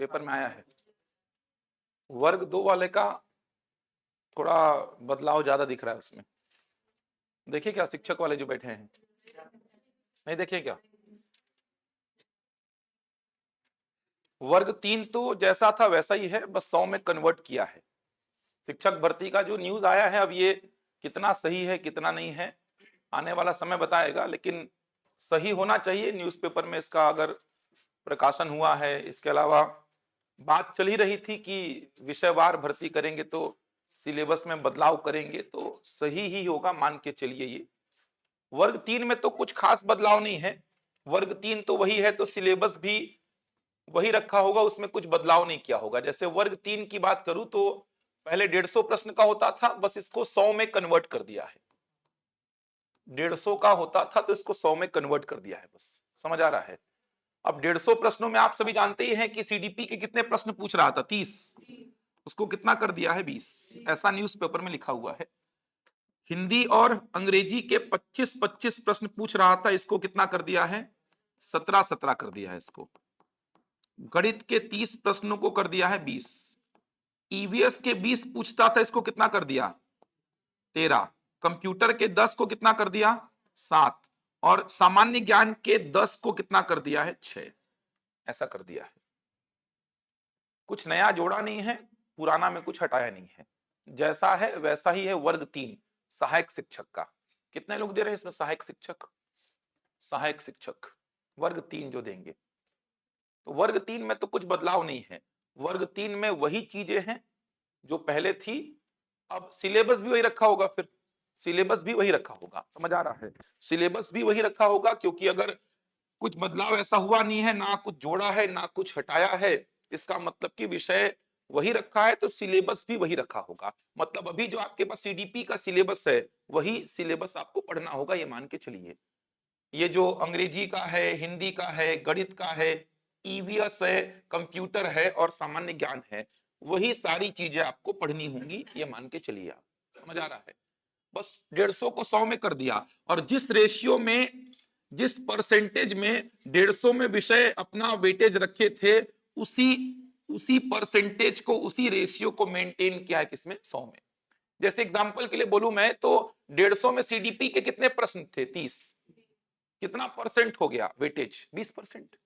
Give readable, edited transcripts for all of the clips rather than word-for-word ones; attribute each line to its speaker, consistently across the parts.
Speaker 1: Paper में आया है। वर्ग 2 वाले का थोड़ा बदलाव ज्यादा दिख रहा है उसमें। देखिए क्या शिक्षक वाले जो बैठे हैं, नहीं देखिए क्या, वर्ग 3 तो जैसा था वैसा ही है, बस 100 में कन्वर्ट किया है। शिक्षक भर्ती का जो न्यूज आया है, अब ये कितना सही है कितना नहीं है आने वाला समय बताएगा, लेकिन सही होना चाहिए। न्यूज़पेपर में इसका अगर प्रकाशन हुआ है, इसके अलावा बात चल ही रही थी कि विषयवार भर्ती करेंगे तो सिलेबस में बदलाव करेंगे, तो सही ही होगा मान के चलिए। ये वर्ग 3 में तो कुछ खास बदलाव नहीं है, वर्ग 3 तो वही है, तो सिलेबस भी वही रखा होगा, उसमें कुछ बदलाव नहीं किया होगा। जैसे वर्ग 3 की बात करूं तो पहले 150 प्रश्न का होता था, बस इसको 100 में कन्वर्ट कर दिया है। 150 का होता था तो इसको 100 में कन्वर्ट कर दिया है, बस समझ आ रहा है। अब 150 प्रश्नों में आप सभी जानते ही हैं कि सीडीपी के कितने प्रश्न पूछ रहा था, 30, उसको कितना कर दिया है, 20। ऐसा न्यूज़पेपर में लिखा हुआ है। हिंदी और अंग्रेजी के 25-25 प्रश्न पूछ रहा था, इसको कितना कर दिया है, 17-17 कर दिया है इसको। गणित के 30 प्रश्नों को कर दिया है 20। ईवीएस के 20 पूछता था, इसको कितना कर दिया, 13। कंप्यूटर के 10 को कितना कर दिया, 7। और सामान्य ज्ञान के 10 को कितना कर दिया है, 6। ऐसा कर दिया है। कुछ नया जोड़ा नहीं है, पुराना में कुछ हटाया नहीं है, जैसा है वैसा ही है। वर्ग 3 सहायक शिक्षक का कितने लोग दे रहे हैं इसमें, सहायक शिक्षक, सहायक शिक्षक वर्ग 3 जो देंगे, तो वर्ग 3 में तो कुछ बदलाव नहीं है। वर्ग 3 में वही चीजें हैं जो पहले थी। अब सिलेबस भी वही रखा होगा, फिर सिलेबस भी वही रखा होगा, समझ आ रहा है, सिलेबस भी वही रखा होगा, क्योंकि अगर कुछ बदलाव ऐसा हुआ नहीं है, ना कुछ जोड़ा है ना कुछ हटाया है, इसका मतलब कि विषय वही रखा है, तो सिलेबस भी वही रखा होगा। मतलब अभी जो आपके पास सीडीपी का सिलेबस है, वही सिलेबस आपको पढ़ना होगा, ये मान के चलिए। ये जो अंग्रेजी का है, हिंदी का है, गणित का है, ईवीएस है, कंप्यूटर है और सामान्य ज्ञान है, वही सारी चीजें आपको पढ़नी होंगी, ये मान के चलिए। आप समझ आ रहा है। बस 150 को 100 में कर दिया, और जिस रेशियो में, जिस परसेंटेज में 150 में विषय अपना वेटेज रखे थे, उसी उसी परसेंटेज को, उसी रेशियो को मेंटेन किया है किसमें, 100 में। जैसे एग्जांपल के लिए बोलूं मैं, तो 150 में सीडीपी के कितने प्रश्न थे, 30। कितना परसेंट हो गया वेटेज, 20%।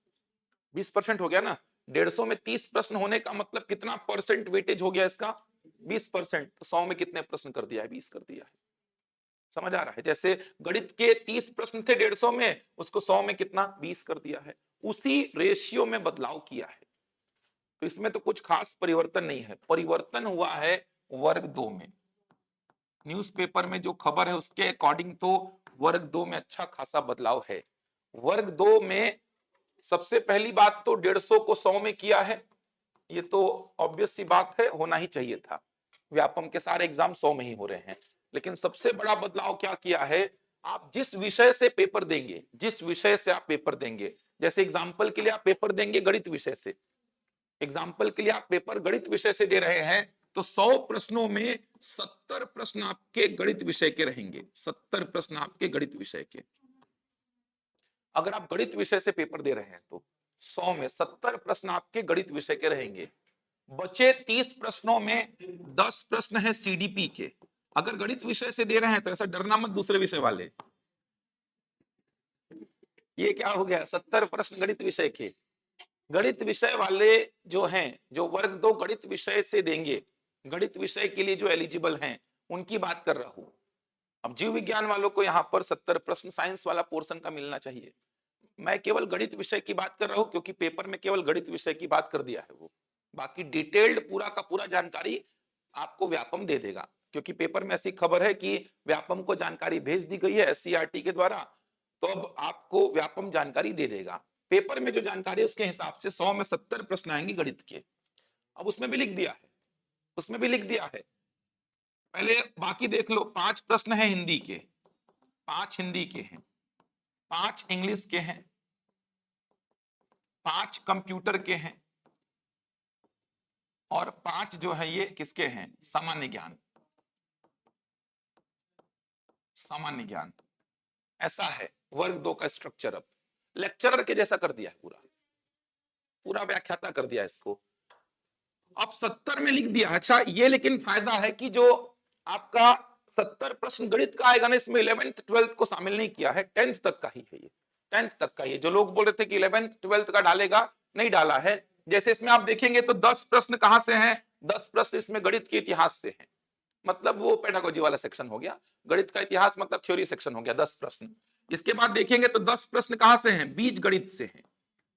Speaker 1: 20% हो गया ना। 150 में 30 प्रश्न होने का मतलब कितना परसेंट वेटेज हो गया इसका, 20%। तो 100 में कितने प्रश्न कर दिया है, 20 कर दिया है। समझ आ रहा है। जैसे गणित के 30 प्रश्न थे 150 में, उसको 100 में कितना, 20 कर दिया है। उसी रेशियो में बदलाव किया है, तो इसमें तो कुछ खास परिवर्तन नहीं है। परिवर्तन हुआ है वर्ग 2 में। न्यूज़पेपर में जो खबर है उसके अकॉर्डिंग तो वर्ग 2 में अच्छा खासा बदलाव है। वर्ग 2 में सबसे पहली बात तो 150 को 100 में किया है, ये तो ऑब्वियस सी बात है, होना ही चाहिए था। व्यापम के सारे एग्जाम 100 में ही हो रहे हैं। लेकिन सबसे बड़ा बदलाव क्या किया है, आप जिस विषय से पेपर देंगे, जिस विषय से आप पेपर देंगे, जैसे एग्जाम्पल के लिए आप पेपर देंगे गणित विषय से, एग्जाम्पल के लिए आप पेपर गणित विषय से दे रहे हैं, तो 100 प्रश्नों में 70 प्रश्न आपके गणित विषय के रहेंगे, 70 प्रश्न आपके गणित विषय के। अगर आप गणित विषय से पेपर दे रहे हैं तो 100 में 70 प्रश्न आपके गणित विषय के रहेंगे। बचे 30 प्रश्नों में 10 प्रश्न है सीडीपी के। अगर गणित विषय से दे रहे हैं तो ऐसा डरना मत दूसरे विषय वाले, ये क्या हो गया, 70 प्रश्न गणित विषय के। गणित विषय वाले जो हैं, जो वर्ग 2 गणित विषय से देंगे, गणित विषय के लिए जो एलिजिबल हैं, उनकी बात कर रहा हूं। अब जीव विज्ञान वालों को यहां पर 70 प्रश्न साइंस वाला पोर्शन का मिलना चाहिए। मैं केवल गणित विषय की बात कर रहा हूं, क्योंकि पेपर में केवल गणित विषय की बात कर दिया है वो। बाकी डिटेल्ड पूरा का पूरा जानकारी आपको व्यापम दे देगा, क्योंकि पेपर में ऐसी खबर है कि व्यापम को जानकारी भेज दी गई है एससीईआरटी के द्वारा, तो अब आपको व्यापम जानकारी दे देगा। पेपर में जो जानकारी है उसके हिसाब से 100 में 70 प्रश्न आएंगे गणित के। अब उसमें भी लिख दिया है, उसमें भी लिख दिया है। पहले बाकी देख लो, 5 प्रश्न है हिंदी के, 5 हिंदी के हैं, 5 इंग्लिश के हैं, 5 कंप्यूटर के हैं, और 5 जो है ये किसके हैं, सामान्य ज्ञान, सामान्य ज्ञान। ऐसा है वर्ग 2 का स्ट्रक्चर। अब लेक्चरर के जैसा कर दिया है पूरा। पूरा व्याख्याता कर दिया इसको। अब 70 में लिख दिया। अच्छा, ये लेकिन फायदा है कि जो आपका 70 प्रश्न गणित का आएगा ना, इसमें 11th 12th को शामिल नहीं किया है, 10th तक का ही है ये, 10th तक का ही। जो लोग बोल रहे थे कि 11th 12th का डालेगा, नहीं डाला है। जैसे इसमें आप देखेंगे तो 10 प्रश्न कहां से हैं, 10 प्रश्न इसमें गणित के इतिहास से हैं, मतलब वो पेडागोजी वाला सेक्शन हो गया, गणित का इतिहास मतलब थ्योरी सेक्शन हो गया, 10 प्रश्न। इसके बाद देखेंगे तो 10 प्रश्न कहां से हैं, बीज गणित से हैं,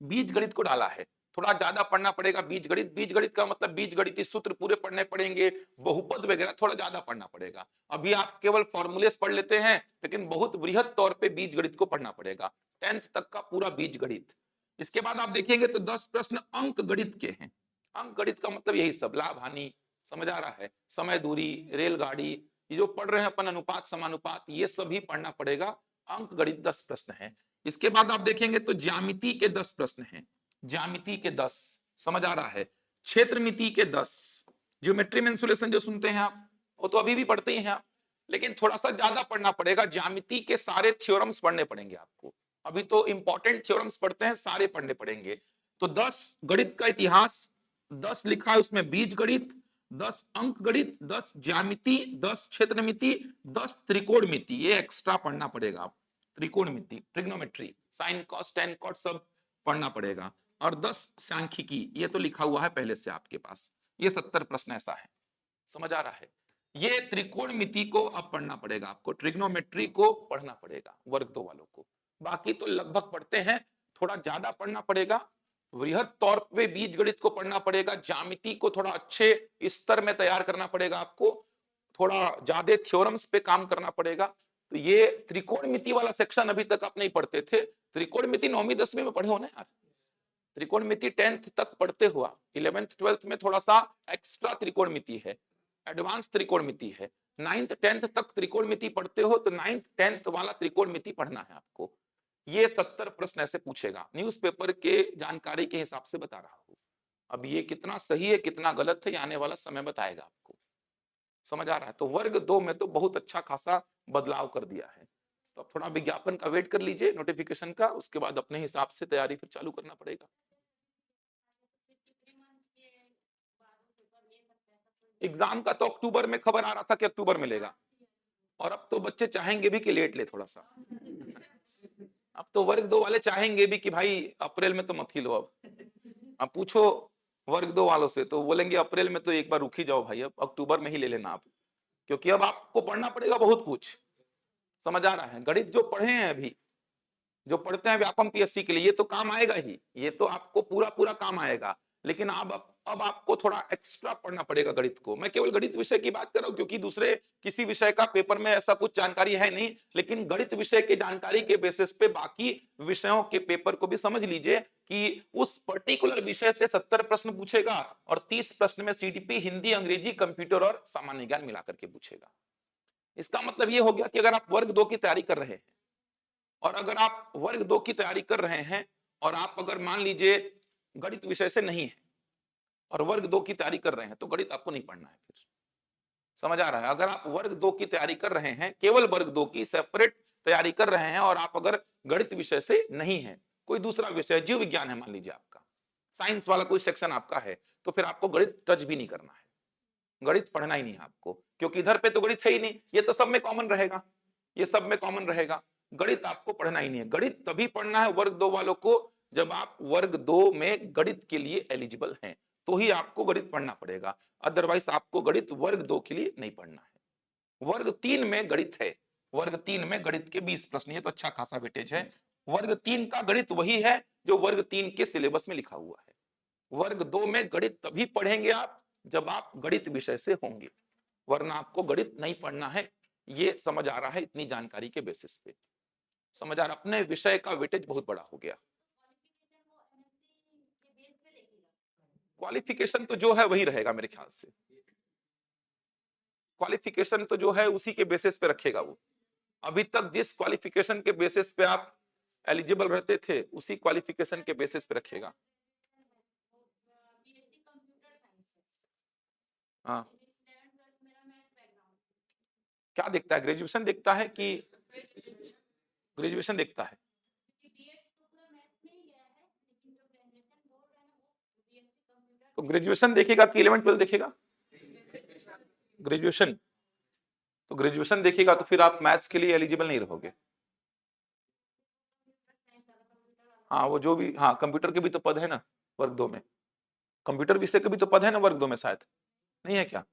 Speaker 1: बीज गणित को डाला है। थोड़ा ज्यादा पढ़ना पड़ेगा बीज गणित, बीज गणित का मतलब बीज गणितीय सूत्र पूरे पढ़ने पड़ेंगे, बहुपद वगैरह थोड़ा ज्यादा पढ़ना पड़ेगा। अभी आप केवल फॉर्मूलेस पढ़ लेते हैं, लेकिन बहुत बृहद तौर पे बीज गणित को पढ़ना पड़ेगा, 10th तक का पूरा बीज गणित। इसके बाद आप देखेंगे तो 10 प्रश्न अंक गणित के हैं। अंक गणित का मतलब यही सब, लाभ हानि, समझ आ रहा है, समय दूरी, रेलगाड़ी, ये जो पढ़ रहे हैं अपन, अनुपात समानुपात, ये सभी पढ़ना पड़ेगा। अंक गणित 10 प्रश्न है। इसके बाद आप देखेंगे तो ज्यामिति के 10 प्रश्न हैं, ज्यामिति के 10, समझ आ रहा है, क्षेत्रमिति के 10, ज्योमेट्री में इंसुलेशन जो सुनते हैं आप, वो तो अभी भी पढ़ते ही हैं आप, लेकिन थोड़ा सा ज्यादा पढ़ना पड़ेगा। ज्यामिति के सारे थ्योरम्स पढ़ने पड़ेंगे आपको, अभी तो इंपॉर्टेंट थ्योरम्स पढ़ते हैं, सारे पढ़ने पड़ेंगे। तो 10 गणित का इतिहास, 10 लिखा है उसमें बीज गणित, 10 अंक गणित, 10 ज्यामिति, 10 क्षेत्रमिति, 10 त्रिकोणमिति, ये एक्स्ट्रा पढ़ना पड़ेगा आप, त्रिकोणमिति, trigonometry, sine cos tan cot सब पढ़ना पड़ेगा, और 10 सांख्यिकी, ये तो लिखा हुआ है पहले से आपके पास। ये 70 प्रश्न ऐसा है, समझ आ रहा है। ये त्रिकोणमिति को अब पढ़ना पड़ेगा आपको, ट्रिग्नोमेट्री को पढ़ना पड़ेगा वर्ग 2 वालों को। बाकी तो लगभग पढ़ते हैं, थोड़ा ज्यादा पढ़ना पड़ेगा, वृहद तौर पे बीज गणित को पढ़ना पड़ेगा, ज्यामिति को थोड़ा अच्छे स्तर में तैयार करना पड़ेगा आपको, थोड़ा ज्यादा थ्योरम्स पे काम करना पड़ेगा। तो ये त्रिकोणमिति वाला सेक्शन अभी तक आप नहीं पढ़ते थे, त्रिकोणमिति 9वीं 10वीं में पढ़े हो ना यार, त्रिकोणमिति 10th तक पढ़ते हुआ, 11th 12th में थोड़ा सा एक्स्ट्रा त्रिकोणमिति है, एडवांस त्रिकोणमिति है, 9th 10th तक त्रिकोणमिति पढ़ते हो, तो 9th 10th वाला त्रिकोणमिति पढ़ना है आपको। ये 70 प्रश्न ऐसे पूछेगा, न्यूज़पेपर के जानकारी के हिसाब से बता रहा हूं। अब ये कितना सही है कितना गलत है, ये आने वाला समय बताएगा आपको, समझ आ रहा है। तो वर्ग 2 में तो बहुत अच्छा खासा बदलाव कर दिया है। तो अब थोड़ा विज्ञापन का वेट कर लीजिए, नोटिफिकेशन का, उसके बाद अपने हिसाब से तैयारी फिर चालू करना पड़ेगा। एग्जाम का तो अक्टूबर में खबर आ रहा था कि अक्टूबर में लेगा, और अब तो बच्चे चाहेंगे भी कि लेट ले थोड़ा सा। अब तो वर्ग 2 वाले चाहेंगे भी कि भाई अप्रैल में तो मत ही लो। अब पूछो वर्ग 2 वालों से तो बोलेंगे अप्रैल में तो एक बार रुक ही जाओ भाई, अब अक्टूबर में ही ले लेना आप, क्योंकि अब आपको पढ़ना पड़ेगा बहुत कुछ, समझ आ रहा है। गणित जो पढ़े हैं अभी, जो पढ़ते हैं व्यापम पीएससी के लिए, ये तो काम आएगा ही, ये तो आपको पूरा पूरा काम आएगा, लेकिन अब आपको थोड़ा एक्स्ट्रा पढ़ना पड़ेगा गणित को। मैं केवल गणित विषय की बात कर रहा हूं, क्योंकि दूसरे किसी विषय का पेपर में ऐसा कुछ जानकारी है नहीं, लेकिन गणित विषय की जानकारी के बेसिस पे बाकी विषयों के पेपर को भी समझ लीजिए कि उस पर्टिकुलर विषय से 70 प्रश्न पूछेगा, और 30 प्रश्न में सीडीपी, हिंदी, अंग्रेजी, कंप्यूटर और सामान्य ज्ञान मिलाकर के पूछेगा। इसका मतलब ये हो गया कि अगर आप वर्ग 2 की तैयारी कर रहे हैं, और अगर आप वर्ग 2 की तैयारी कर रहे हैं, और आप अगर मान लीजिए गणित विषय से नहीं है और वर्ग 2 की तैयारी कर रहे हैं, तो गणित आपको नहीं पढ़ना है फिर, समझ आ रहा है। अगर आप वर्ग 2 की तैयारी कर रहे हैं, केवल वर्ग 2 की सेपरेट तैयारी कर रहे हैं, और आप अगर गणित विषय से नहीं है, कोई दूसरा विषय, जीव विज्ञान है मान लीजिए आपका, साइंस वाला कोई सेक्शन आपका है, तो फिर आपको गणित टच भी नहीं करना है, गणित पढ़ना ही नहीं है आपको, क्योंकि इधर पे तो गणित है ही नहीं, ये तो सब में कॉमन रहेगा, ये सब में कॉमन रहेगा, गणित आपको पढ़ना ही नहीं है। गणित तभी पढ़ना है वर्ग 2 वालों को जब आप वर्ग 2 में गणित के लिए एलिजिबल हैं, तो ही आपको गणित पढ़ना पड़ेगा, अदरवाइज आपको गणित वर्ग 2 के लिए नहीं पढ़ना है। वर्ग 3 में गणित है, वर्ग 3 में गणित के 20 प्रश्न, ये तो अच्छा खासा वेटेज है। वर्ग 3 का गणित वही है जो वर्ग 3 के सिलेबस में लिखा हुआ है। वर्ग 2 में गणित तभी पढ़ेंगे आप जब आप गणित विषय से होंगे, वरना आपको गणित नहीं पढ़ना है। ये समझ आ रहा है इतनी जानकारी के बेसिस पे, समझ आ रहा, अपने विषय का वेटेज बहुत बड़ा हो गया। क्वालिफिकेशन तो जो है वही रहेगा मेरे ख्याल से, क्वालिफिकेशन तो जो है उसी के बेसिस पे रखेगा वो। अभी तक जिस क्वालिफिकेशन के बेसिस पे आप एलिजिबल रहते थे, उसी क्वालिफिकेशन के बेसिस पे रखेगा। हाँ, क्या देखता है, ग्रेजुएशन देखता है कि ग्रेजुएशन देखता है? तो ग्रेजुएशन देखेगा कि 11-12 देखेगा? ग्रेजुएशन। तो ग्रेजुएशन देखिएगा तो फिर आप मैथ्स के लिए एलिजिबल नहीं रहोगे। हाँ, वो जो भी, हाँ, कंप्यूटर के भी तो पद है ना वर्ग 2 में। कंप्यूटर विषय के भी तो पद है ना वर्ग 2 में शायद, नहीं है क्या?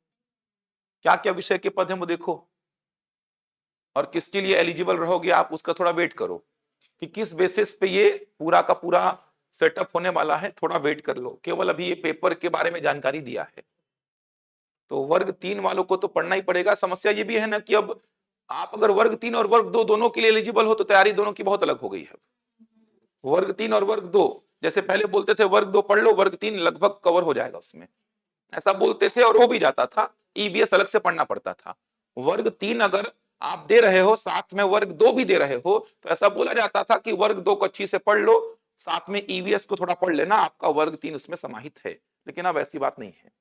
Speaker 1: क्या-क्या विषय के पद हैं वो देखो, और किसके लिए एलिजिबल रहोगे आप उसका थोड़ा वेट करो कि किस बेसिस पे ये पूरा का पूरा सेटअप होने वाला है, थोड़ा वेट कर लो। केवल अभी ये पेपर के बारे में जानकारी दिया है। तो वर्ग 3 वालों को तो पढ़ना ही पड़ेगा। समस्या ये भी है ना कि अब आप अगर वर्ग 3 और वर्ग 2 दोनों के लिए एलिजिबल हो तो तैयारी दोनों की बहुत अलग हो गई है। वर्ग 3 और वर्ग 2, जैसे पहले बोलते थे वर्ग 2 पढ़ लो, वर्ग 3 लगभग कवर हो जाएगा उसमें, ऐसा बोलते थे और हो भी जाता था। ईवीएस अलग से पढ़ना पड़ता था। वर्ग 3 अगर आप दे रहे हो, साथ में वर्ग 2 भी दे रहे हो, तो ऐसा बोला जाता था कि वर्ग 2 को अच्छी से पढ़ लो, साथ में ईवीएस को थोड़ा पढ़ लेना, आपका वर्ग 3 उसमें समाहित है। लेकिन अब ऐसी बात नहीं है।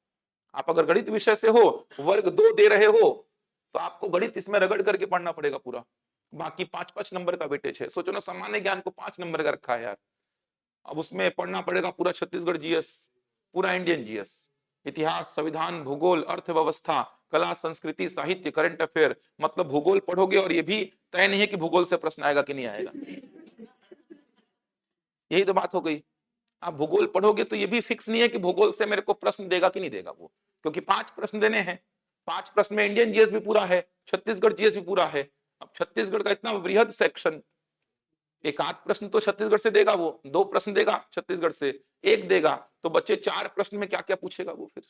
Speaker 1: आप अगर गणित विषय से हो, वर्ग 2 दे रहे हो, तो आपको गणित इसमें रगड़ करके पढ़ना पड़ेगा पूरा। बाकी 5-5 नंबर का वेटेज है। सोचो ना, सामान्य ज्ञान को 5 नंबर का रखा है यार। अब उसमें पढ़ना पड़ेगा पूरा छत्तीसगढ़ जीएस, पूरा इंडियन जीएस, इतिहास, संविधान, भूगोल, अर्थव्यवस्था, कला, संस्कृति, साहित्य, करंट अफेयर। मतलब भूगोल पढ़ोगे और ये भी तय नहीं है कि भूगोल से प्रश्न आएगा कि नहीं आएगा। यही तो बात हो गई। आप भूगोल पढ़ोगे तो ये भी फिक्स नहीं है कि भूगोल से मेरे को प्रश्न देगा कि नहीं देगा वो, क्योंकि 5 प्रश्न देने हैं। 5 प्रश्न में इंडियन जीएस भी पूरा है, छत्तीसगढ़ जीएस भी पूरा है। अब छत्तीसगढ़ का इतना बृहद सेक्शन, एक आध प्रश्न तो छत्तीसगढ़ से देगा वो, 2 प्रश्न देगा छत्तीसगढ़ से, 1 देगा, तो बच्चे 4 प्रश्न में क्या क्या पूछेगा वो फिर।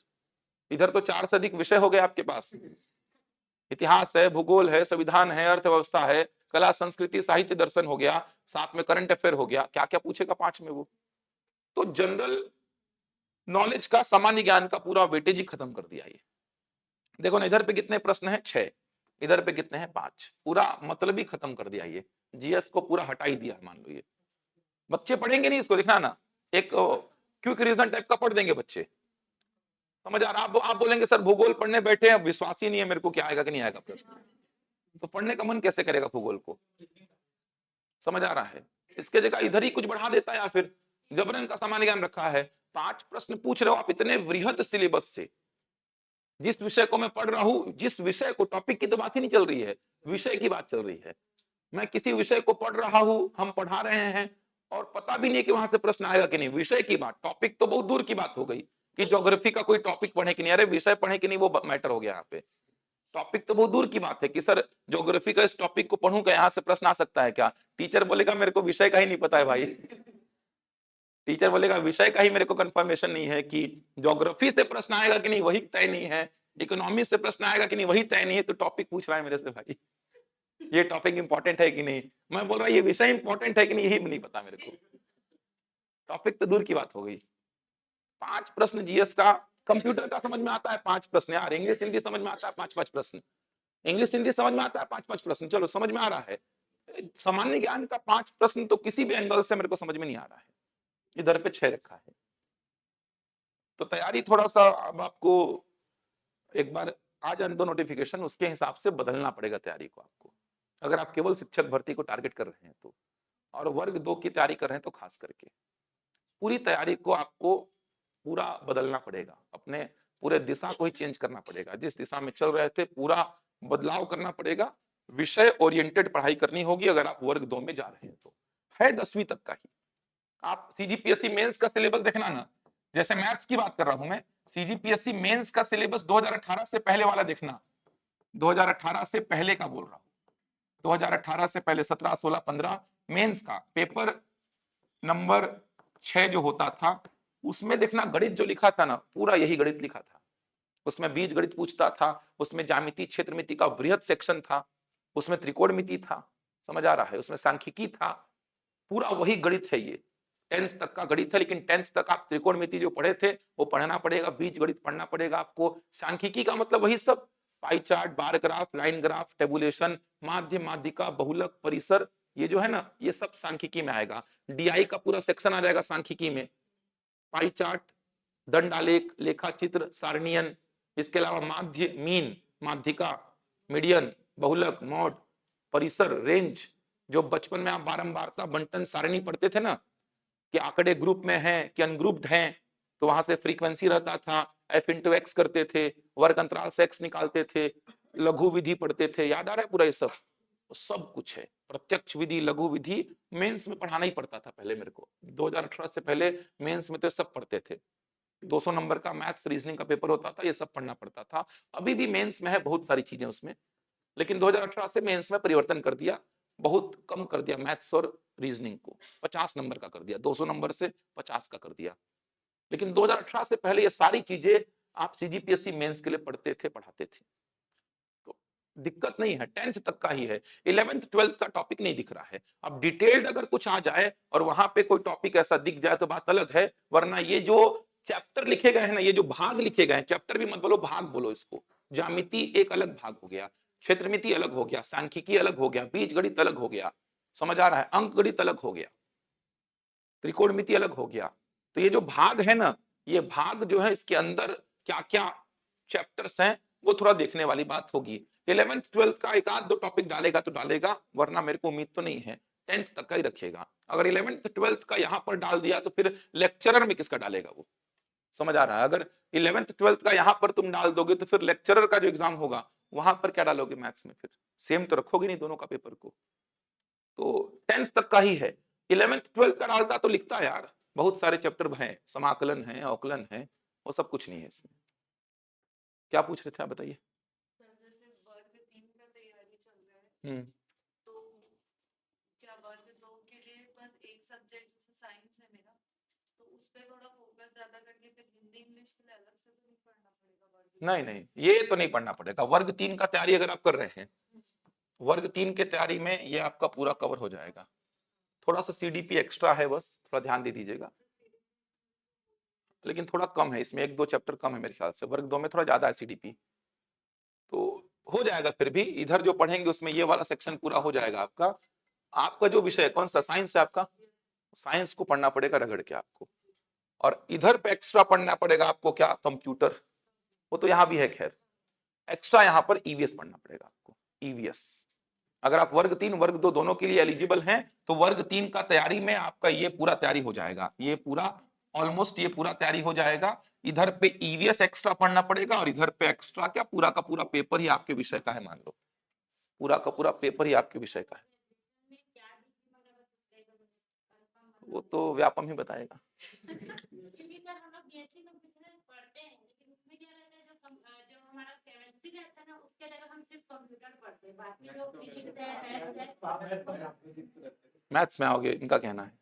Speaker 1: इधर तो 4 से अधिक विषय हो गए आपके पास। इतिहास है, भूगोल है, संविधान है, अर्थव्यवस्था है, कला, संस्कृति, साहित्य, दर्शन हो गया, साथ में करंट अफेयर हो गया, क्या क्या पूछेगा 5 में वो। तो जनरल नॉलेज का, सामान्य ज्ञान का पूरा वेटेज ही खत्म कर दिया ये। देखो ना, इधर पे कितने प्रश्न हैं? 6, इधर पे कितने हैं? 5। पूरा मतलब ही खत्म कर दिया ये। जीएस को पूरा हटा ही दिया मान लो ये। बच्चे पढ़ेंगे नहीं इसको, देखना ना, एक क्विक रीजन टाइप का पढ़ देंगे बच्चे। समझ आ रहा? आप बोलेंगे सर भूगोल पढ़ने बैठे हैं, विश्वास ही नहीं है मेरे को कि आएगा कि नहीं आएगा प्रश्न, तो पढ़ने का मन कैसे करेगा भूगोल को? समझ आ रहा है? इसके जगह इधर ही कुछ बढ़ा देता है, या फिर जबरन का सामान्य ज्ञान रखा है। 5 प्रश्न पूछ रहे हो आप इतने वृहद सिलेबस से। जिस विषय को मैं पढ़ रहा हूं, जिस विषय को, टॉपिक की तो बात ही नहीं चल रही है, विषय की बात चल रही है। मैं किसी विषय को पढ़ रहा हूं, हम पढ़ा रहे हैं, और पता भी नहीं है कि वहां से प्रश्न आएगा कि नहीं। विषय की बात, टॉपिक तो बहुत दूर की बात हो गई कि ज्योग्राफी का कोई टॉपिक पढ़े कि नहीं, अरे विषय पढ़े कि नहीं वो मैटर हो गया यहाँ पे। टॉपिक तो बहुत दूर की बात है कि सर ज्योग्राफी का इस टॉपिक को पढ़ूं क्या, यहाँ से प्रश्न आ सकता है क्या? टीचर बोलेगा मेरे को विषय का ही नहीं पता है भाई। टीचर बोलेगा विषय का ही मेरे को कंफर्मेशन नहीं है कि ज्योग्राफी से प्रश्न आएगा कि नहीं वही तय नहीं है, इकोनॉमी से प्रश्न आएगा कि नहीं वही तय नहीं है, तो टॉपिक पूछ रहा है मेरे से भाई, ये टॉपिक इंपॉर्टेंट है कि नहीं। मैं बोल रहा ये विषय इंपॉर्टेंट है कि नहीं, यही नहीं पता मेरे को। टॉपिक तो दूर की बात हो गई। 5 प्रश्न जीएस का, कंप्यूटर का समझ में आता है 5 प्रश्न यार, इंग्लिश हिंदी समझ में आता है 5-5 प्रश्न, इंग्लिश हिंदी समझ में आता है 5-5 प्रश्न, चलो समझ में आ रहा है। सामान्य ज्ञान का 5 प्रश्न तो किसी भी एंगल से मेरे को समझ में नहीं आ रहा है। इधर पे 6 रखा है। तो तैयारी थोड़ा सा अब आपको एक बार आ जाने दो नोटिफिकेशन, उसके हिसाब से बदलना पड़ेगा तैयारी को आपको, अगर आप केवल शिक्षक भर्ती को टारगेट कर रहे हैं तो, और वर्ग 2 की तैयारी कर रहे हैं तो खास करके पूरी तैयारी को आपको पूरा बदलना पड़ेगा। अपने पूरे दिशा को ही चेंज करना पड़ेगा। जिस दिशा में चल रहे थे पूरा बदलाव करना पड़ेगा। विषय ओरिएंटेड पढ़ाई करनी होगी अगर आप वर्ग 2 में जा रहे हैं तो। है 10वीं तक का ही। आप सीजीपीएससी मेंस का सिलेबस देखना ना, जैसे मैथ्स की बात कर रहा हूं मैं, सीजीपीएससी मेंस का सिलेबस 2018 से पहले वाला देखना, 2018 से पहले का बोल रहा हूं, 2018 से पहले 17, 16, 15 मेंस का पेपर नंबर 6 जो होता था, उसमें देखना गणित जो लिखा था ना, पूरा यही गणित लिखा था। उसमें बीज गणित पूछता था, उसमें ज्यामिति क्षेत्रमिति का वृहद सेक्शन था, उसमें त्रिकोणमिति था, समझ आ रहा है, उसमें सांख्यिकी था, पूरा वही गणित है ये। 10th तक का गणित है, लेकिन 10th तक आप त्रिकोणमिति जो पढ़े थे वो पढ़ना पड़ेगा, बीज गणित पढ़ना पड़ेगा आपको। सांख्यिकी का मतलब वही सब, pie chart, bar graph, line graph, tabulation, माध्य, माध्यिका, बहुलक, परिसर, ये जो है ना, ये सब सांख्यिकी में आएगा। डीआई का पूरा सेक्शन आ जाएगा सांख्यिकी में, पाई चार्ट, दंडालेख, लेखा चित्र, सारणियन, इसके अलावा माध्य, मीन, माध्यिका, मीडियन, बहुलक, मॉड, परिसर, रेंज, जो बचपन में आप बारंबारता बंटन सारणी पढ़ते थे ना कि आंकड़े ग्रुप में हैं कि अनग्रुप्ड हैं, तो वहां से फ्रीक्वेंसी रहता था, एफ इंटू एक्स करते थे, वर्ग अंतराल से एक्स निकालते थे, लघु विधि पढ़ते थे, याद आ रहा है पूरा ये सब कुछ है। प्रत्यक्ष विधि, लघु विधि मेंस में पढ़ाना ही पड़ता था पहले मेरे को, 2018 से पहले मेंस में तो सब पढ़ते थे। 200 नंबर का मैथ्स रीजनिंग का पेपर होता था, ये सब पढ़ना पड़ता था। अभी भी मेंस में है बहुत सारी चीजें उसमें, लेकिन 2018 से मेंस में परिवर्तन कर दिया, बहुत कम कर दिया मैथ्स और रीजनिंग को, 50 नंबर का कर दिया, 200 नंबर से 50 का कर दिया। लेकिन 2018 से पहले ये सारी चीजें आप सीजीपीएससी मेंस के लिए पढ़ते थे, पढ़ाते थे, तो दिक्कत नहीं है। 10th तक का ही है, 11th 12th का टॉपिक नहीं दिख रहा है। अब डिटेल्ड अगर कुछ आ जाए और वहां पे कोई टॉपिक ऐसा दिख जाए तो बात अलग है, वरना ये जो चैप्टर लिखे गए हैं ना, ये जो भाग लिखे गए हैं, चैप्टर भी मत बोलो, भाग बोलो इसको। ज्यामिति एक अलग भाग हो गया, क्षेत्रमिति अलग हो गया, सांख्यिकी अलग हो गया, बीजगणित अलग हो गया, समझ आ रहा है, अंक गणित अलग हो गया, त्रिकोणमिति अलग हो गया। तो ये जो भाग है ना, ये भाग जो है इसके अंदर क्या क्या चैप्टर्स हैं वो थोड़ा देखने वाली बात होगी। 11th 12th का एक आध दो टॉपिक डालेगा तो डालेगा, वरना मेरे को उम्मीद तो नहीं है 10th तक का ही रखेगा। अगर 11th 12th का यहाँ पर डाल दिया तो फिर लेक्चरर में किसका डालेगा वो, समझ आ रहा है। अगर 11th 12th का यहाँ पर तुम डाल दोगे तो फिर लेक्चरर का जो एग्जाम होगा वहां पर क्या डालोगे मैथ्स में, फिर सेम तो रखोगे नहीं दोनों का पेपर को। तो 10th तक का ही है, 11th 12th का डालता तो लिखता यार, बहुत सारे चैप्टर हैं, समाकलन है, अवकलन है, वो सब कुछ नहीं है इसमें। क्या पूछ रहे थे आप बताइए। हम्म,
Speaker 2: तो क्या वर्ग 2 के लिए बस एक सब्जेक्ट जैसे साइंस है मेरा, तो उस पे थोड़ा फोकस ज्यादा करके फिर हिंदी इंग्लिश के लिए अलग से तो नहीं पढ़ना पड़ेगा वर्ग?
Speaker 1: नहीं नहीं, ये तो नहीं पढ़ना पड़ेगा। वर्ग 3 का तैयारी अगर आप कर रहे हैं, वर्ग 3 के तैयारी में ये आपका पूरा कवर हो जाएगा। थोड़ा सा सीडीपी एक्स्ट्रा है, बस थोड़ा ध्यान दे दीजिएगा, लेकिन थोड़ा कम है इसमें, एक दो चैप्टर कम है मेरे ख्याल से। वर्ग 2 में थोड़ा ज्यादा है सीडीपी, तो हो जाएगा। फिर भी इधर जो पढ़ेंगे उसमें ये वाला सेक्शन पूरा हो जाएगा आपका। आपका जो विषय कौन सा, साइंस है आपका, साइंस को पढ़ना पड़ेगा रगड़ के आपको। और इधर पे एक्स्ट्रा पढ़ना पड़ेगा आपको क्या, कंप्यूटर, वो तो यहाँ भी है खैर। एक्स्ट्रा यहाँ पर ईवीएस पढ़ना पड़ेगा आपको, ईवीएस। अगर आप वर्ग 3 वर्ग 2 दोनों के लिए एलिजिबल हैं तो वर्ग 3 का तैयारी में आपका ये पूरा तैयारी हो जाएगा, ये पूरा ऑलमोस्ट ये पूरा तैयारी हो जाएगा। इधर पे ईवीएस एक्स्ट्रा पढ़ना पड़ेगा और इधर पे एक्स्ट्रा क्या, पूरा का पूरा पेपर ही आपके विषय का है, मान लो पूरा का पूरा पेपर ही आपके विषय का है। वो तो व्यापम ही बताएगा।
Speaker 3: क्योंकि सर हम लोग बीएससी कंप्यूटर पढ़ते हैं, लेकिन उसमें क्या रहता है, जो हमारा केमिस्ट्री रहता है ना, उसके जगह हम सिर्फ कंप्यूटर पढ़ते हैं, बाकी जो फिजिक्स है
Speaker 1: मैथ्स में आओगे, इनका कहना है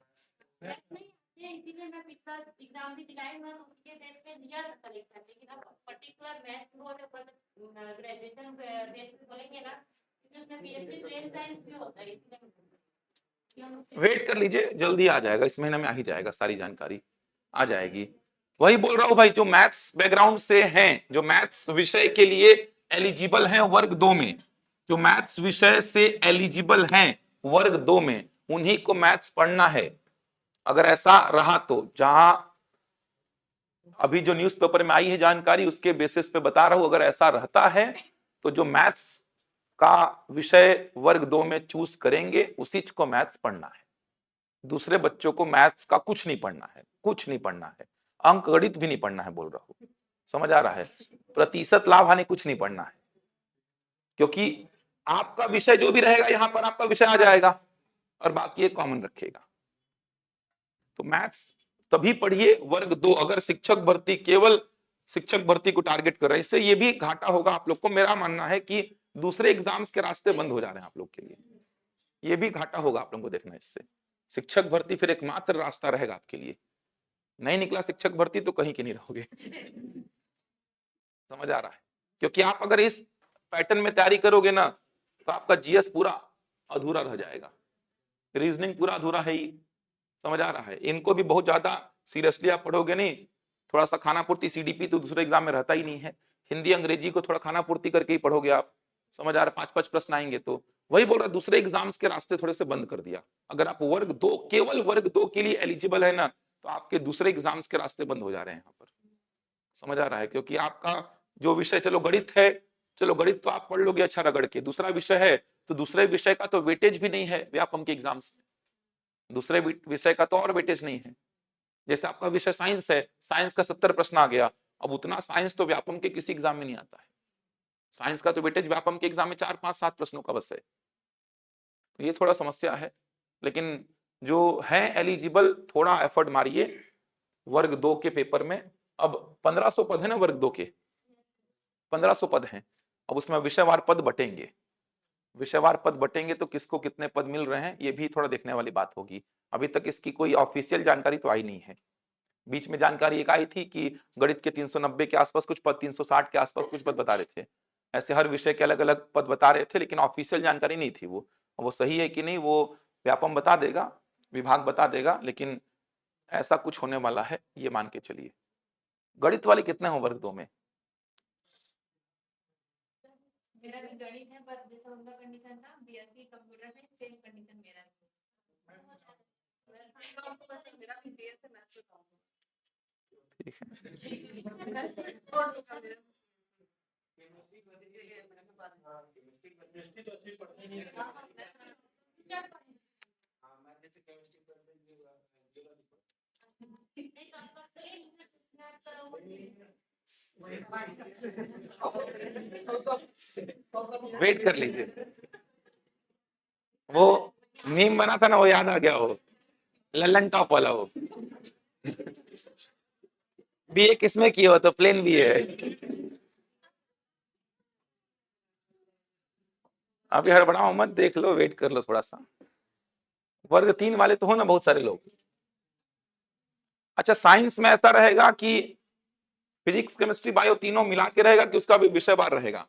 Speaker 3: इसीलिए मैं पिछला एग्जाम भी दिलाई हुआ तो उसके बेस पे दिया था परीक्षा, लेकिन अब पर्टिकुलर मैथ्स को ग्रेजुएशन बेस पे बोलेंगे ना, क्योंकि उसमें बीएससी ट्रेन साइंस भी होता है, इसलिए
Speaker 1: वेट कर लीजिए, जल्दी आ जाएगा, इस महीने में आ ही जाएगा, सारी जानकारी आ जाएगी। वही बोल रहा हूं भाई, जो मैथ्स बैकग्राउंड से हैं, जो मैथ्स विषय के लिए एलिजिबल हैं वर्ग 2 में, जो मैथ्स विषय से एलिजिबल हैं वर्ग 2 में, उन्हीं को मैथ्स पढ़ना है। अगर ऐसा रहा तो, जहां अभी जो न्यूज़पेपर में आई है जानकारी उसके बेसिस पे बता रहा हूं, अगर ऐसा रहता है तो जो मैथ्स का विषय वर्ग 2 में चूज करेंगे उसी को मैथ्स पढ़ना है। दूसरे बच्चों को मैथ्स का कुछ नहीं पढ़ना है, कुछ नहीं पढ़ना है, अंक गणित भी नहीं पढ़ना है, बोल रहा हूं, समझ आ रहा है, प्रतिशत लाभ हानि कुछ नहीं पढ़ना है, क्योंकि आपका विषय जो भी रहेगा यहां पर आपका विषय आ जाएगा और बाकी एक कॉमन रखेगा। तो मैथ्स तभी पढ़िए वर्ग 2, अगर शिक्षक भर्ती, केवल शिक्षक भर्ती को टारगेट कर रहे हैं। इससे ये भी घाटा होगा आप लोग को, मेरा मानना है कि दूसरे एग्जाम्स के रास्ते बंद हो जा रहे हैं आप लोग के लिए, ये भी घाटा होगा आप लोगों को देखना। इससे शिक्षक भर्ती फिर एकमात्र रास्ता रहेगा आपके लिए, नहीं निकला शिक्षक भर्ती तो कहीं के नहीं रहोगे। समझ आ रहा है, क्योंकि आप अगर इस पैटर्न में तैयारी करोगे ना तो आपका जीएस पूरा अधूरा रह जाएगा, रीजनिंग पूरा अधूरा है ही, समझ आ रहा है। इनको भी बहुत ज्यादा सीरियसली आप पढ़ोगे नहीं, थोड़ा सा खाना पूर्ति, सीडीपी तो दूसरे एग्जाम में रहता ही नहीं है, हिंदी अंग्रेजी को थोड़ा खाना पूर्ति करके ही पढ़ोगे आप, समझ आ रहा है, 5-5 प्रश्न आएंगे। तो वही बोल रहा, दूसरे एग्जाम्स के रास्ते थोड़े से बंद कर दिया। अगर आप वर्ग 2, केवल वर्ग 2 के लिए एलिजिबल है ना, तो आपके दूसरे एग्जाम्स के रास्ते बंद हो जा रहे हैं यहाँ पर, समझ आ रहा है। क्योंकि आपका जो विषय, चलो गणित है, चलो गणित तो आप पढ़ लोगे अच्छा रगड़ के, दूसरा विषय है तो दूसरे विषय का तो वेटेज भी नहीं है व्यापम के एग्जाम्स में, दूसरे विषय का तो और वेटेज नहीं है। जैसे आपका विषय साइंस है, साइंस का 70 प्रश्न आ गया, अब उतना साइंस तो व्यापम के किसी एग्जाम में नहीं आता है। साइंस का तो वेटेज व्यापम के एग्जाम में 4 5 7 प्रश्नों का बस है। तो ये थोड़ा समस्या है, लेकिन जो है एलिजिबल थोड़ा एफर्ट मारिए। वर्ग 2 के पेपर में अब 1500 पद है ना, वर्ग 2 के 1500 पद हैं। अब उसमें विषयवार पद बटेंगे, विषयवार पद बटेंगे तो किसको कितने पद मिल रहे हैं ये भी थोड़ा देखने वाली बात होगी। अभी तक इसकी कोई ऑफिशियल जानकारी तो आई नहीं है। बीच में जानकारी एक आई थी कि गणित के 390 के आसपास कुछ पद, 360 के आसपास कुछ पद बता रहे थे। ऐसे हर विषय के अलग अलग पद बता रहे थे, लेकिन ऑफिशियल जानकारी नहीं थी। वो सही है कि नहीं वो व्यापम बता देगा, विभाग बता देगा, लेकिन ऐसा कुछ होने वाला है ये मान के चलिए। गणित वाले कितने हो वर्ग 2 में?
Speaker 2: मेरा भी गणित है, पर जैसा उनका कंडीशन था BSc computer science, same condition मेरा है। मेरा भी सीएस से मैथ्स से था।
Speaker 1: ठीक है, वेट कर लीजिए। वो मीम बना था ना, वो याद आ गया, वो लल्लन टॉप वाला। वो बीए किसमें किया हो तो प्लेन बीए है। अभी हड़बड़ाओ मत, देख लो, वेट कर लो थोड़ा सा। वर्ग 3 वाले तो हो ना बहुत सारे लोग। अच्छा, साइंस में ऐसा रहेगा कि फिजिक्स केमिस्ट्री बायो तीनों मिला के रहेगा कि उसका भी विषयवार रहेगा?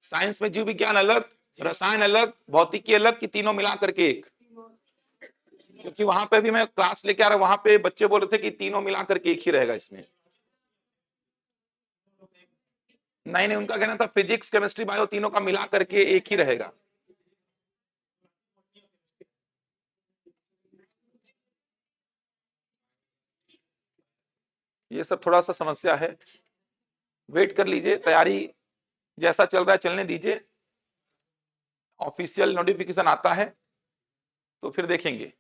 Speaker 1: साइंस में जीव विज्ञान अलग, रसायन अलग, भौतिकी अलग, कि तीनों मिला करके एक? क्योंकि वहां पे भी मैं क्लास लेके आ रहा, वहां पे बच्चे बोल रहे थे कि तीनों मिला करके एक ही रहेगा इसमें। नहीं, उनका कहना था फिजिक्स केमिस्ट्री बायो तीनों का मिला करके एक ही रहेगा। ये सब थोड़ा सा समस्या है, वेट कर लीजिए, तैयारी जैसा चल रहा है चलने दीजिए। ऑफिशियल नोटिफिकेशन आता है तो फिर देखेंगे।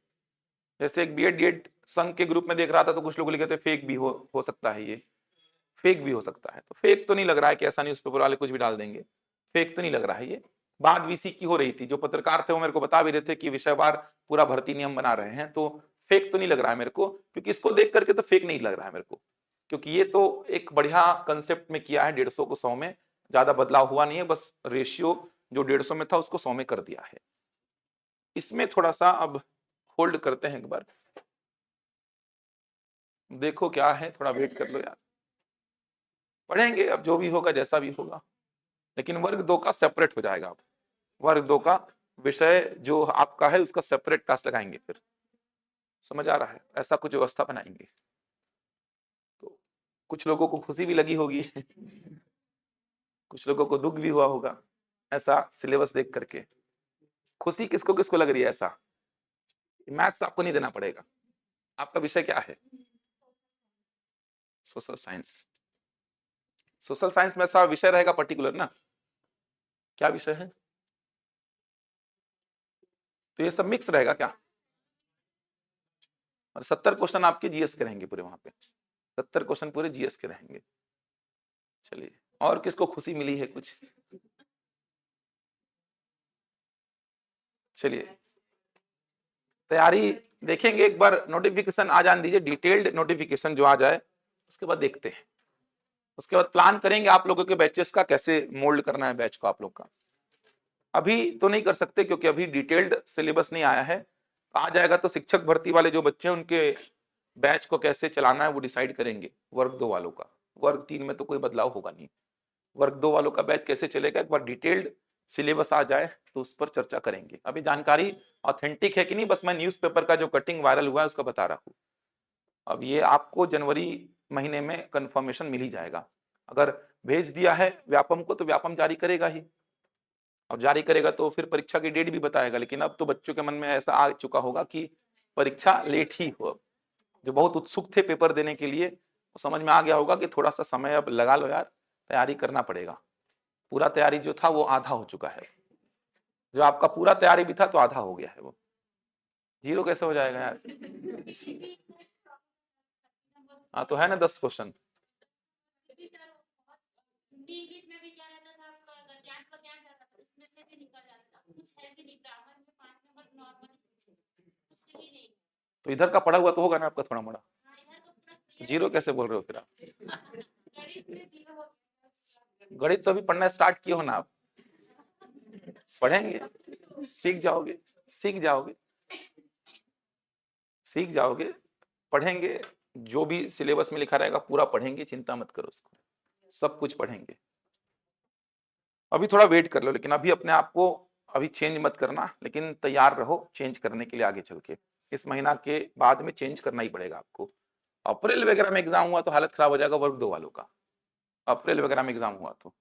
Speaker 1: जैसे एक बीएड डीएड संघ के ग्रुप में देख रहा था तो कुछ लोग लिखे थे फेक भी हो सकता है, ये फेक भी हो सकता है। तो फेक तो नहीं लग रहा है कि ऐसा न्यूज़पेपर वाले कुछ भी डाल देंगे, फेक तो नहीं लग रहा है ये। बात वीसी की हो रही थी, जो पत्रकार थे वो मेरे को बता भी रहे थे कि विषयवार पूरा भर्ती नियम बना रहे हैं, तो फेक तो नहीं लग रहा है मेरे को, क्योंकि इसको देख करके तो फेक नहीं लग रहा है मेरे को, क्योंकि ये तो एक बढ़िया कंसेप्ट में किया है। 150 को 100 में ज्यादा बदलाव हुआ नहीं है, बस रेशियो जो 150 में था उसको 100 में कर दिया है। इसमें थोड़ा सा अब होल्ड करते हैं एक बार, देखो क्या है, थोड़ा वेट कर लो यार, पढ़ेंगे अब जो भी होगा जैसा भी होगा। लेकिन वर्ग 2 का सेपरेट हो जाएगा। अब वर्ग 2 का विषय जो आपका है उसका सेपरेट क्लास लगाएंगे, फिर समझ आ रहा है, ऐसा कुछ व्यवस्था बनाएंगे। तो कुछ लोगों को खुशी भी लगी होगी कुछ लोगों को दुख भी हुआ होगा ऐसा सिलेबस देख करके। खुशी किसको किसको लग रही है ऐसा? मैथ्स आपको नहीं देना पड़ेगा। आपका विषय क्या है? Social science. सोशल साइंस में ऐसा विषय रहेगा पर्टिकुलर ना, क्या विषय है? तो ये सब मिक्स रहेगा क्या? और 70 क्वेश्चन आपके जीएस के रहेंगे पूरे, वहां पे 70 क्वेश्चन पूरे जीएस के रहेंगे। चलिए, और किसको खुशी मिली है कुछ? चलिए, तैयारी देखेंगे एक बार, नोटिफिकेशन आ जाने दीजिए, डिटेल्ड नोटिफिकेशन जो आ जाए उसके बाद देखते हैं। उसके बाद प्लान करेंगे आप लोगों के बैचेस का, कैसे मोल्ड करना है बैच को आप लोग का। अभी तो नहीं कर सकते क्योंकि अभी डिटेल्ड सिलेबस नहीं आया है। आ जाएगा तो शिक्षक भर्ती वाले जो बच्चे हैं उनके बैच को कैसे चलाना है वो डिसाइड करेंगे। वर्ग 2 वालों का, वर्ग 3 में तो कोई बदलाव होगा नहीं। वर्ग 2 वालों का बैच कैसे चलेगा, एक बार डिटेल्ड सिलेबस आ जाए तो उस पर चर्चा करेंगे। अभी जानकारी ऑथेंटिक है कि नहीं, बस मैं न्यूज़पेपर का जो कटिंग वायरल हुआ है उसका बता रहा हूँ। अब ये आपको जनवरी महीने में कंफर्मेशन मिल ही जाएगा। अगर भेज दिया है व्यापम को तो व्यापम जारी करेगा ही, और जारी करेगा तो फिर परीक्षा की डेट भी बताएगा। लेकिन अब तो बच्चों के मन में ऐसा आ चुका होगा कि परीक्षा लेट ही हो। जो बहुत उत्सुक थे पेपर देने के लिए, वो समझ में आ गया होगा कि थोड़ा सा समय अब लगा लो यार, तैयारी करना पड़ेगा। पूरा तैयारी जो था वो आधा हो चुका है, जो आपका पूरा तैयारी भी था तो आधा हो गया है वो। जीरो कैसे हो जाएगा यार? हाँ तो है ना 10 क्वेश्चन।
Speaker 3: हिंदी इंग्लिश में भी क्या रहता था आपका, अगर ज्ञान का ज्ञान रहता था उसमें से भी निकल जाता था, कुछ है भी नहीं, ग्रामर में 5 नंबर नॉर्मल पूछे, कुछ भी नहीं।
Speaker 1: तो इधर का पढ़ा हुआ तो होगा ना आपका थोड़ा मोड़ा,
Speaker 3: हाँ, इधर तो पूरा क्लियर
Speaker 1: जीरो कैसे बोल रहे हो फिर आप?
Speaker 3: गणित में जीरो हो गया।
Speaker 1: गणित तो अभी पढ़ना स्टार्ट किए हो ना आप, पढ़ेंगे, सीख जाओगे, सीख जाओगे, सीख जाओगे, पढ़ेंगे, जो भी सिलेबस में लिखा रहेगा पूरा पढ़ेंगे, चिंता मत करो उसको, सब कुछ पढ़ेंगे। अभी थोड़ा वेट कर लो, लेकिन अभी अपने आप को अभी चेंज मत करना, लेकिन तैयार रहो चेंज करने के लिए आगे चल के। इस महीना के बाद में चेंज करना ही पड़ेगा आपको। अप्रैल वगैरह में एग्जाम हुआ तो हालत खराब हो जाएगा वर्ग 2 वालों का, अप्रैल वगैरह में एग्जाम हुआ तो